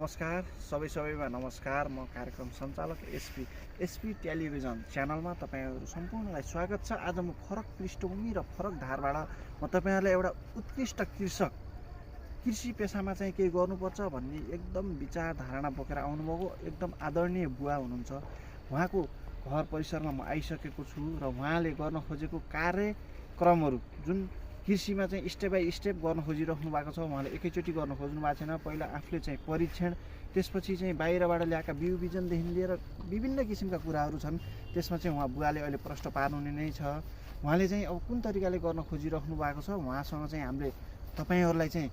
नमस्कार सबैमा नमस्कार। म कार्यक्रम सञ्चालक एसपी टेलिभिजन च्यानलमा तपाईँहरू सम्पूर्णलाई स्वागत छ। आज म फरक पृष्ठभूमि र फरक धारबाट म तपाईँहरूलाई एउटा उत्कृष्ट कृषि पेसामा चाहिँ केही गर्नुपर्छ भन्ने एकदम विचार धारणा बोकेर आउनुभएको एकदम आदरणीय बुवा हुनुहुन्छ। उहाँको घर परिसरमा म आइसकेको छु र उहाँले गर्न खोजेको कार्यक्रमहरू जुन कृषिमा चाहिँ स्टेप बाई स्टेप गर्न खोजिराख्नु भएको छ। उहाँले एकैचोटि गर्न खोज्नु भएको छैन। पहिला आफूले चाहिँ परीक्षण, त्यसपछि चाहिँ बाहिरबाट ल्याएका बिउ बिजनदेखि लिएर विभिन्न किसिमका कुराहरू छन्। त्यसमा चाहिँ उहाँ बुवाले अहिले प्रश्न पार्नुहुने नै छ। उहाँले चाहिँ अब कुन तरिकाले गर्न खोजिराख्नु भएको छ, उहाँसँग चाहिँ हामीले तपाईँहरूलाई चाहिँ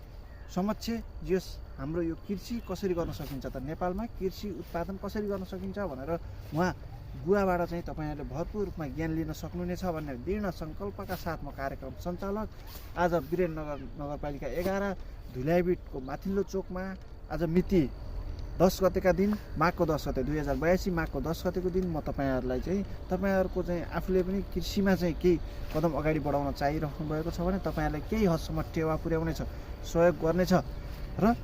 समक्ष जस हाम्रो यो कृषि कसरी गर्न सकिन्छ, त नेपालमा कृषि उत्पादन कसरी गर्न सकिन्छ भनेर उहाँ बुवाबाट चाहिँ तपाईँहरूले भरपुर रूपमा ज्ञान लिन सक्नुहुनेछ भन्ने दृढ सङ्कल्पका साथ म कार्यक्रम सञ्चालक आज वीरेन्द्रनगर नगरपालिका 11 धुल्याइबिटको माथिल्लो चोकमा आज मिति 10 गतेका दिन माघको 10 गते 2082 माघको 10 गतेको दिन म तपाईँहरूलाई चाहिँ तपाईँहरूको चाहिँ आफूले पनि कृषिमा चाहिँ केही कदम अगाडि बढाउन चाहिराख्नु भएको छ भने तपाईँहरूलाई केही हदसम्म टेवा पुर्याउनेछ, सहयोग गर्नेछ र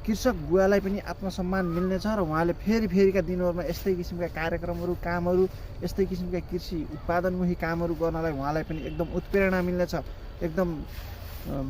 कृषक बुवालाई पनि आत्मसम्मान मिल्नेछ र उहाँले फेरिका दिनहरूमा यस्तै किसिमका कार्यक्रमहरू, कामहरू, यस्तै किसिमका कृषि उत्पादनमुखी कामहरू गर्नलाई उहाँलाई पनि एकदम उत्प्रेरणा मिल्नेछ। एकदम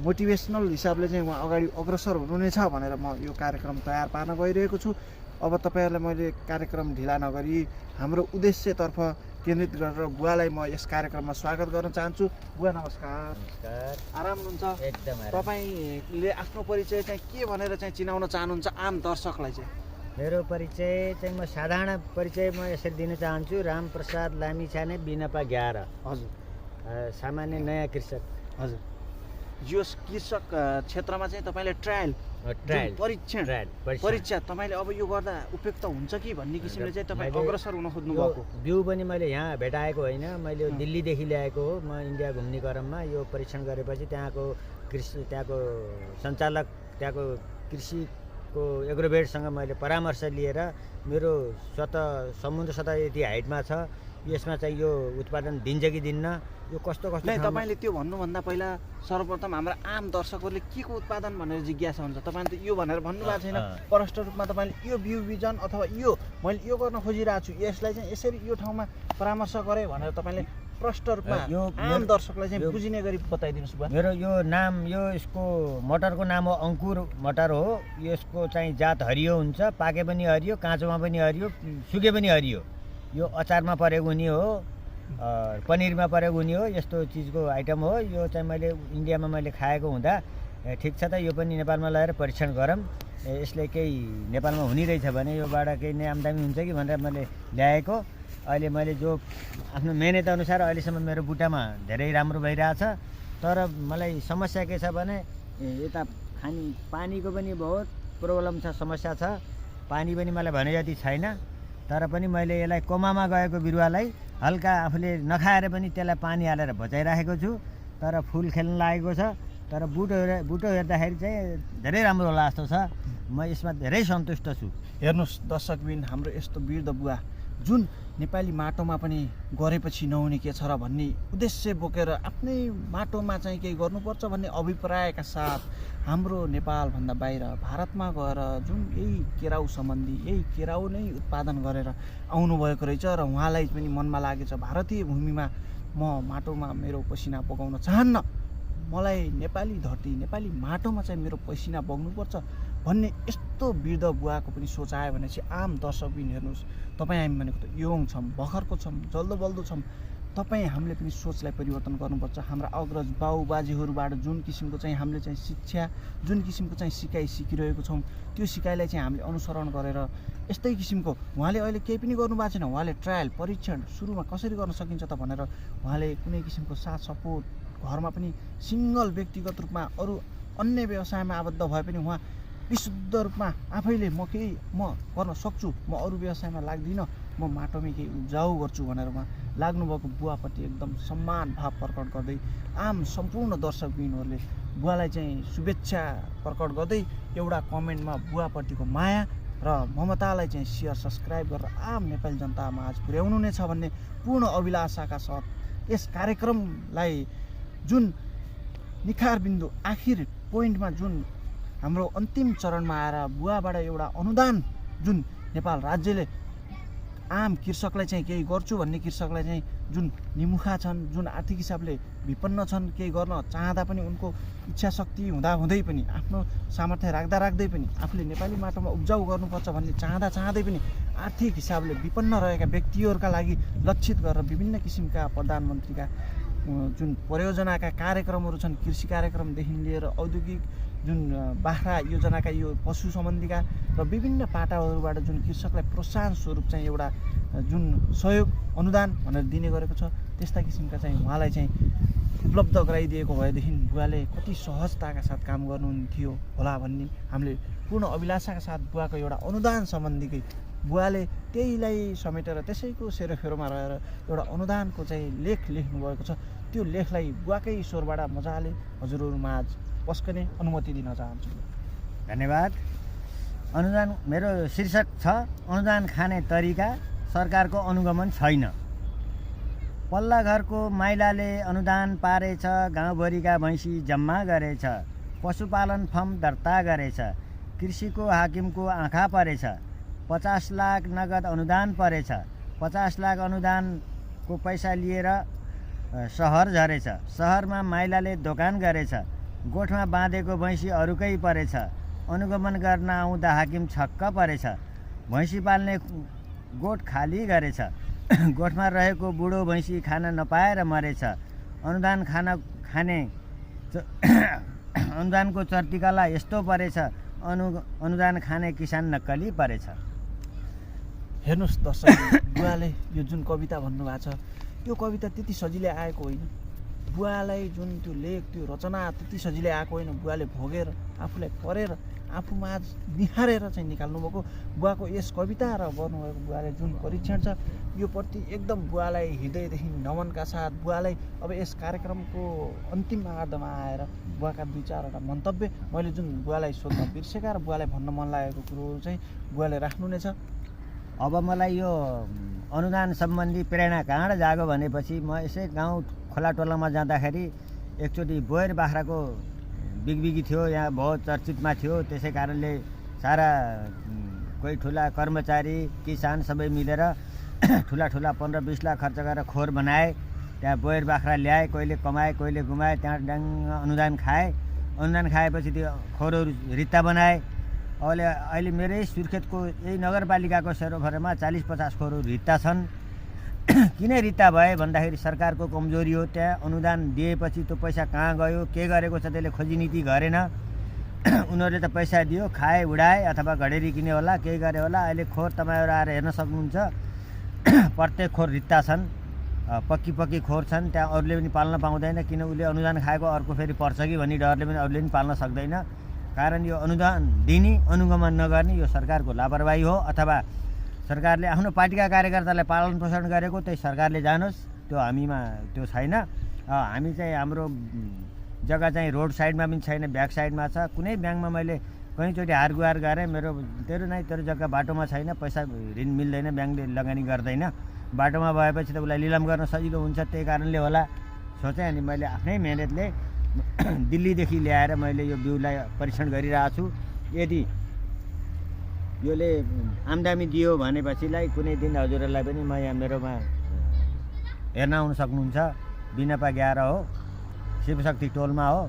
मोटिभेसनल हिसाबले चाहिँ उहाँ अगाडि अग्रसर हुनुहुनेछ भनेर म यो कार्यक्रम तयार पार्न गइरहेको छु। अब तपाईँहरूलाई मैले कार्यक्रम ढिला नगरी हाम्रो उद्देश्यतर्फ केन्द्रित गरेर बुवालाई म यस कार्यक्रममा स्वागत गर्न चाहन्छु। बुवा नमस्कार। नमस्कार। आराम हुनुहुन्छ? एकदम आराम। तपाईँले आफ्नो परिचय चाहिँ के भनेर चाहिँ चिनाउन चाहनुहुन्छ आम दर्शकलाई चाहिँ? मेरो परिचय चाहिँ म साधारण परिचय म यसरी दिन चाहन्छु। रामप्रसाद लामिछाने बिनपा 11। हजुर। सामान्य नयाँ कृषक। हजुर। यो कृषक क्षेत्रमा चाहिँ तपाईँले परीक्षा तपाईँले अब यो गर्दा उपयुक्त हुन्छ कि भन्ने किसिमले चाहिँ तपाईँ अग्रसर हुन खोज्नु भएको? बिउ पनि मैले यहाँ भेटाएको होइन, मैले दिल्लीदेखि ल्याएको हो। म इन्डिया घुम्ने क्रममा यो परीक्षण गरेपछि त्यहाँको सञ्चालक, त्यहाँको कृषिको एग्रोभेटसँग मैले परामर्श लिएर मेरो समुद्र सतह यति हाइटमा छ, यसमा चाहिँ यो उत्पादन दिन्छ कि दिन्न, यो कस्तो तपाईँले त्यो भन्नुभन्दा पहिला सर्वप्रथम हाम्रा आम दर्शकहरूले के को उत्पादन भनेर जिज्ञासा हुन्छ। तपाईँले त यो भनेर भन्नुभएको छैन। प्रष्ट रूपमा तपाईँले यो बिउ बिजन अथवा यो मैले यो गर्न खोजिरहेको छु, यसलाई चाहिँ यसरी यो ठाउँमा परामर्श गरेँ भनेर तपाईँले प्रष्ट रूपमा यो आम दर्शकलाई चाहिँ बुझिने गरी बताइदिनुहोस् बुवा। मेरो यो नाम, यसको मटरको नाम हो अङ्कुर मटर हो। यसको चाहिँ जात हरियो हुन्छ, पाके पनि हरियो, काँचोमा पनि हरियो, सुके पनि हरियो। यो अचारमा परेको हुने हो, पनिरमा परेको हुने हो, यस्तो चिजको आइटम हो। यो चाहिँ मैले इन्डियामा खाएको हुँदा ठिक छ त यो पनि नेपालमा ल्याएर परीक्षण गरौँ, यसले केही नेपालमा हुने रहेछ भने योबाट केही नै आम्दानी हुन्छ कि भनेर मैले ल्याएको। अहिले मैले जो आफ्नो मेहनत अनुसार अहिलेसम्म मेरो बुट्टामा धेरै राम्रो भइरहेछ। तर मलाई समस्या के छ भने यता पानीको पनि बहुत प्रब्लम छ, समस्या छ। पानी पनि मलाई भने जति छैन। तर पनि मैले यसलाई कोमामा गएको बिरुवालाई हल्का आफूले नखाएर पनि त्यसलाई पानी हालेर बचाइराखेको छु। तर फुल खेल्न लागेको छ। तर बुटो हेर्दाखेरि चाहिँ धेरै राम्रो होला जस्तो छ। म यसमा धेरै सन्तुष्ट छु। हेर्नुहोस् दर्शकबिन, हाम्रो यस्तो वृद्ध बुवा जुन नेपाली माटोमा पनि गरेपछि नहुने के छ र भन्ने उद्देश्य बोकेर आफ्नै माटोमा चाहिँ केही गर्नुपर्छ भन्ने अभिप्रायका साथ हाम्रो नेपालभन्दा बाहिर भारतमा गएर जुन यही केराउ सम्बन्धी यही केराउ नै उत्पादन गरेर आउनुभएको रहेछ र उहाँलाई पनि मनमा लागेछ भारतीय भूमिमा म माटोमा मेरो पसिना बगाउन चाहन्न, मलाई नेपाली धरती नेपाली माटोमा चाहिँ मेरो पसिना बग्नुपर्छ भन्ने यस्तो वृद्ध बुवाको पनि सोच आयो भने चाहिँ आम दर्शकबिन हेर्नुहोस्, तपाईँ हामी भनेको त यङ छौँ, भर्खरको छौँ, जल्दो बल्दो छौँ। तपाईँ हामीले पनि सोचलाई परिवर्तन गर्नुपर्छ। हाम्रा अग्रज बाउबाजेहरूबाट जुन किसिमको चाहिँ हामीले चाहिँ शिक्षा, जुन किसिमको चाहिँ सिकाइ सिकिरहेको छौँ, त्यो सिकाइलाई चाहिँ हामीले अनुसरण गरेर यस्तै किसिमको उहाँले अहिले केही पनि गर्नुभएको छैन। उहाँले ट्रायल परीक्षण सुरुमा कसरी गर्न सकिन्छ त भनेर उहाँले कुनै किसिमको साथ सपोर्ट घरमा पनि सिङ्गल व्यक्तिगत रूपमा अरू अन्य व्यवसायमा आबद्ध भए पनि उहाँ विशुद्ध रूपमा आफैले म गर्न सक्छु, म अरू व्यवसायमा लाग्दिनँ, म माटोमै केही उब्जाउ गर्छु भनेर उहाँ लाग्नुभएको बुवाप्रति एकदम सम्मान भाव प्रकट गर्दै आम सम्पूर्ण दर्शकबिनहरूले बुवालाई चाहिँ शुभेच्छा प्रकट गर्दै एउटा कमेन्टमा बुवाप्रतिको माया र ममतालाई चाहिँ सेयर सब्सक्राइब गरेर आम नेपाली जनतामा आज पुर्याउनु नै छ भन्ने पूर्ण अभिलाषाका साथ यस कार्यक्रमलाई जुन निखार बिन्दु आखिर पोइन्टमा जुन हाम्रो अन्तिम चरणमा आएर बुवाबाट एउटा अनुदान जुन नेपाल राज्यले आम कृषकलाई चाहिँ केही गर्छु भन्ने कृषकलाई चाहिँ जुन निमुखा छन्, जुन आर्थिक हिसाबले विपन्न छन्, केही गर्न चाहँदा पनि उनको इच्छा शक्ति हुँदै पनि आफ्नो सामर्थ्य राख्दै पनि आफूले नेपाली माटोमा उब्जाउ गर्नुपर्छ भन्ने चाहँदै पनि आर्थिक हिसाबले विपन्न रहेका व्यक्तिहरूका लागि लक्षित गरेर विभिन्न किसिमका प्रधानमन्त्रीका जुन परियोजनाका कार्यक्रमहरू छन्, कृषि कार्यक्रमदेखि लिएर औद्योगिक जुन बाख्रा योजनाका यो पशु सम्बन्धीका र विभिन्न पाटाहरूबाट जुन कृषकलाई प्रोत्साहन स्वरूप चाहिँ एउटा जुन सहयोग अनुदान भनेर दिने गरेको छ, त्यस्ता किसिमका चाहिँ उहाँलाई चाहिँ उपलब्ध गराइदिएको भएदेखि बुवाले कति सहजताका साथ काम गर्नुहुन्थ्यो होला भन्ने हामीले पूर्ण अभिलाषाका साथ बुवाको एउटा अनुदान सम्बन्धीकै बुवाले त्यहीलाई समेटेर त्यसैको सेरोफेरोमा रहेर एउटा अनुदानको चाहिँ लेख लेख्नुभएको छ। त्यो लेखलाई बुवाकै स्वरबाट मजाले हजुरहरूमा आज पस्कने अनुमति दिन चाहन्छु। धन्यवाद। अनुदान मेरो शीर्षक छ अनुदान खाने तरिका, सरकारको अनुगमन छैन। पल्ला घरको माइलाले अनुदान पारेछ, गाउँभरिका भैँसी जम्मा गरेछ, पशुपालन फर्म दर्ता गरेछ, कृषिको हाकिमको आँखा परेछ, 50 लाख नगद अनुदान परेछ, 50 लाख अनुदानको पैसा लिएर सहर झरेछ, सहरमा माइलाले दोकान गरेछ, गोठमा बाँधेको भैँसी अरूकै परेछ, अनुगमन गर्न आउँदा हाकिम छक्क परेछ, भैँसी पाल्ने गोठ खाली गरेछ, गोठमा रहेको बुढो भैँसी खान नपाएर मरेछ, अनुदानको चर्तिकाला यस्तो परेछ, अनुदान खाने किसान नक्कली परेछ। हेर्नुहोस् दर्शक, बुवाले यो जुन कविता भन्नुभएको छ, यो कविता त्यति सजिलै आएको होइन। बुवालाई जुन त्यो लेख, त्यो रचना त्यति सजिलै आएको होइन। बुवाले भोगेर, आफूलाई परेर, आफूमा निहारेर चाहिँ निकाल्नुभएको बुवाको यस कविता र गर्नुभएको बुवाले जुन परीक्षण छ, यो प्रति एकदम बुवालाई हृदयदेखि नमनका साथ बुवालाई अब यस कार्यक्रमको अन्तिम आधारमा आएर बुवाका 2-4वटा मन्तव्य मैले जुन बुवालाई सोध्न बिर्सेका र बुवालाई भन्न मन लागेको कुरोहरू चाहिँ बुवाले राख्नु नै छ। अब मलाई यो अनुदान सम्बन्धी प्रेरणा कहाँबाट जागो भनेपछि म यसै गाउँ खोलाटोलामा जाँदाखेरि एकचोटि बोयर बाख्राको बिगबिगी थियो, यहाँ बहुत चर्चितमा थियो। त्यसै कारणले सारा कोही ठुला कर्मचारी किसान सबै मिलेर ठुला 15-20 लाख खर्च गरेर खोर बनाए, त्यहाँ बोयर बाख्रा ल्याए, कहिले कमाए कहिले गुमाए, त्यहाँ डाङ्ग अनुदान खाए। अनुदान खाएपछि त्यो खोरहरू रित्ता बनाए। अहिले मेरै सुर्खेतको यही नगरपालिकाको सेरोफेरोमा 40-50 खोरहरू रित्ता छन्। किन रित्ता भए भन्दाखेरि सरकारको कमजोरी हो। त्यहाँ अनुदान दिएपछि त्यो पैसा कहाँ गयो, के गरेको छ त्यसले खोजी नीति गरेन। उनीहरूले त पैसा दियो, खाए उडाए अथवा घडेरी किने होला, केही गरे होला। अहिले खोर तपाईँहरू आएर हेर्न सक्नुहुन्छ, प्रत्येक खोर रित्ता छन्, पक्की खोर छन्। त्यहाँ अरूले पनि पाल्न पाउँदैन, किन उसले अनुदान खाएको अर्को फेरि पर्छ कि भन्ने डरले पनि अरूले पनि पाल्न सक्दैन। कारण यो अनुदान दिने, अनुगमन नगर्ने यो सरकारको लापरवाही हो, अथवा सरकारले आफ्नो पार्टीका कार्यकर्तालाई पालन पोषण गरेको त्यही सरकारले जानोस्, त्यो हामीमा त्यो छैन। हामी चाहिँ हाम्रो जग्गा चाहिँ रोड साइडमा पनि छैन, ब्याक साइडमा छ। कुनै ब्याङ्कमा मैले कहीँचोटि हार गुहार गरेँ, तेरो जग्गा बाटोमा छैन, पैसा ऋण मिल्दैन, ब्याङ्कले लगानी गर्दैन। बाटोमा भएपछि त उसलाई लिलाम गर्न सजिलो हुन्छ, त्यही कारणले होला सोचेँ। अनि मैले आफ्नै मेहनतले दिल्लीदेखि ल्याएर मैले यो बिउलाई परीक्षण गरिरहेको छु। यदि योले आम्दानी दियो भनेपछिलाई कुनै दिन हजुरहरूलाई पनि म यहाँ मेरोमा हेर्न आउन सक्नुहुन्छ। बिनापा 11 हो, शिवशक्ति टोलमा हो,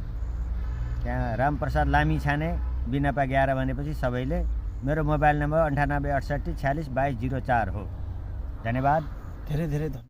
त्यहाँ रामप्रसाद लामी छाने बिनापा 11 भनेपछि सबैले। मेरो मोबाइल नम्बर 98 68 46 22 04 हो। धन्यवाद। धेरै धेरै